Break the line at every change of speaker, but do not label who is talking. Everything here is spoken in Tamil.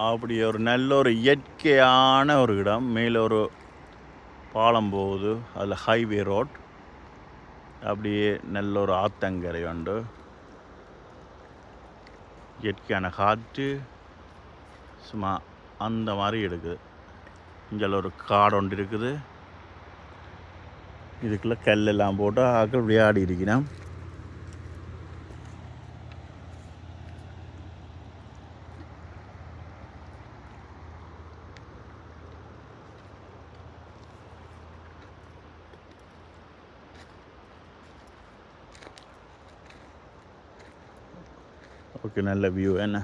அப்படி ஒரு நல்ல ஒரு இயற்கையான ஒரு இடம். மேலே ஒரு பாலம் போகுது, அதில் ஹைவே ரோட். அப்படியே நல்ல ஒரு ஆத்தங்கரை உண்டு, இயற்கையான காற்று சும்மா அந்த மாதிரி இருக்குது. இங்கே ஒரு காடு ஒன்று இருக்குது, இதுக்குள்ளே கல்லெல்லாம் போட்டு ஆக்கள் விளையாடி இருக்கிறேன். ஓகே, நல்ல வியூ என்ன.